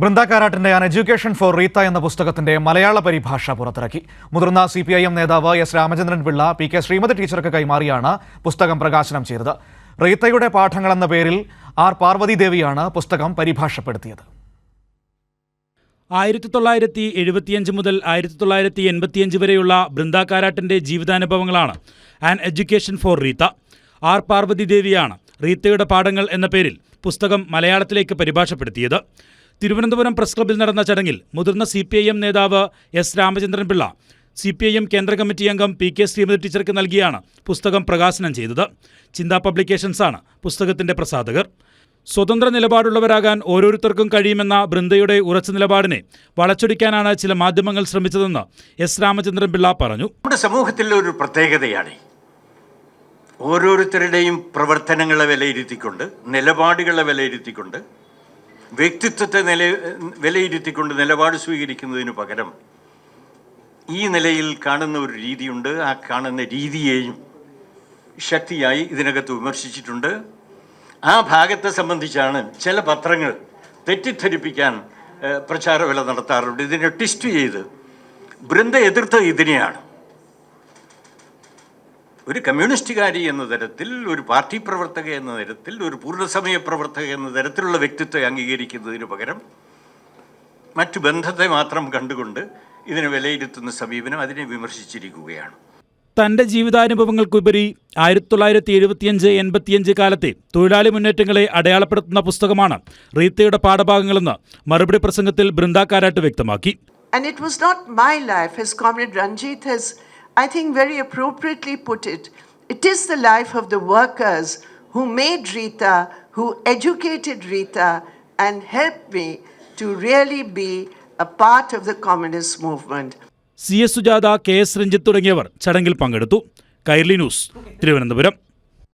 ബൃന്ദ കാരാട്ടിന്റെ an education for Rita എന്ന പുസ്തകത്തിന്റെ മലയാള പരിഭാഷ പുറത്തിറക്കി. മുതിർന്ന CPIM നേതാവ് എസ് രാമചന്ദ്രൻ പിള്ള PK ശ്രീമതി ടീച്ചർക്ക് കൈമാറിയാണ് പുസ്തകം പ്രകാശനം ചെയ്തത്. റീത്തയുടെ പാഠങ്ങൾ എന്ന പേരിൽ R പാർവതി ദേവിയാണ് പുസ്തകം പരിഭാഷപ്പെടുത്തിയത്. 1975 മുതൽ 1985 വരെയുള്ള ബൃന്ദ കാരാട്ടിന്റെ ജീവിതാനുഭവങ്ങളാണ് an education for Rita. R Parvathi ദേവിയാണ് റീത്തയുടെ പാഠങ്ങൾ എന്ന പേരിൽ പുസ്തകം മലയാളത്തിലേക്ക് പരിഭാഷപ്പെടുത്തിയത്. തിരുവനന്തപുരം പ്രസ് ക്ലബ്ബിൽ നടന്ന ചടങ്ങിൽ മുതിർന്ന CPIM നേതാവ് എസ് രാമചന്ദ്രൻ പിള്ള, CPIM കേന്ദ്ര കമ്മിറ്റി അംഗം PK ശ്രീമതി ടീച്ചർക്ക് നൽകിയാണ് പുസ്തകം പ്രകാശനം ചെയ്തത്. ചിന്താ പബ്ലിക്കേഷൻസാണ് പുസ്തകത്തിന്റെ പ്രസാധകർ. സ്വതന്ത്ര നിലപാടുള്ളവരാകാൻ ഓരോരുത്തർക്കും കഴിയുമെന്ന ബൃന്ദയുടെ ഉറച്ച നിലപാടിനെ വളച്ചൊടിക്കാനാണ് ചില മാധ്യമങ്ങൾ ശ്രമിച്ചതെന്ന് എസ് രാമചന്ദ്രൻ പിള്ള പറഞ്ഞു. നമ്മുടെ സമൂഹത്തിലെ ഒരു പ്രത്യേകതയാണ് ഓരോരുത്തരുടെയും പ്രവർത്തനങ്ങളെ വിലയിരുത്തിക്കൊണ്ട്, നിലപാടുകളെ വിലയിരുത്തിക്കൊണ്ട്, വ്യക്തിത്വത്തെ വിലയിരുത്തിക്കൊണ്ട് നിലപാട് സ്വീകരിക്കുന്നതിന് പകരം ഈ നിലയിൽ കാണുന്ന ഒരു രീതിയുണ്ട്. ആ കാണുന്ന രീതിയെയും ശക്തിയായി ഇതിനകത്ത് വിമർശിച്ചിട്ടുണ്ട്. ആ ഭാഗത്തെ സംബന്ധിച്ചാണ് ചില പത്രങ്ങൾ തെറ്റിദ്ധരിപ്പിക്കാൻ പ്രചാരവേല നടത്താറുണ്ട്. ഇതിനെ ട്വിസ്റ്റ് ചെയ്ത് ബൃന്ദ എതിർത്ത ഇതിനെയാണ്. ഒരു കമ്മ്യൂണിസ്റ്റുകാരി എന്ന തരത്തിൽ, ഒരു പാർട്ടി പ്രവർത്തക എന്ന തരത്തിൽ, ഒരു പൂർണ്ണസമയ പ്രവർത്തക എന്ന തരത്തിലുള്ള വ്യക്തിത്വത്തെ അംഗീകരിക്കുന്നതിന് പകരം മറ്റു ബന്ധത്തെ മാത്രം കണ്ടുകൊണ്ട് ഇതിനെ വിലയിരുത്തുന്ന സമീപനം അതിനെ വിമർശിച്ചിരിക്കുകയാണ്. തന്റെ ജീവിതാനുഭവങ്ങൾക്കുപരി 1975-85 കാലത്തെ തൊഴിലാളി മുന്നേറ്റങ്ങളെ അടയാളപ്പെടുത്തുന്ന പുസ്തകമാണ് റീത്തയുടെ പാഠഭാഗങ്ങളെന്ന് മറുപടി പ്രസംഗത്തിൽ ബൃന്ദ കാരാട്ട് വ്യക്തമാക്കി. And it was not my life, as Comrade Ranjit has, I think, very appropriately put it. It is the life of the workers who made Rita, who educated Rita and helped me to really be a part of the communist movement. CS Sujatha, KS Ranjith തുടങ്ങിയവർ ചടങ്ങിൽ പങ്കെടുത്തു. Kairali news, Thiruvananthapuram.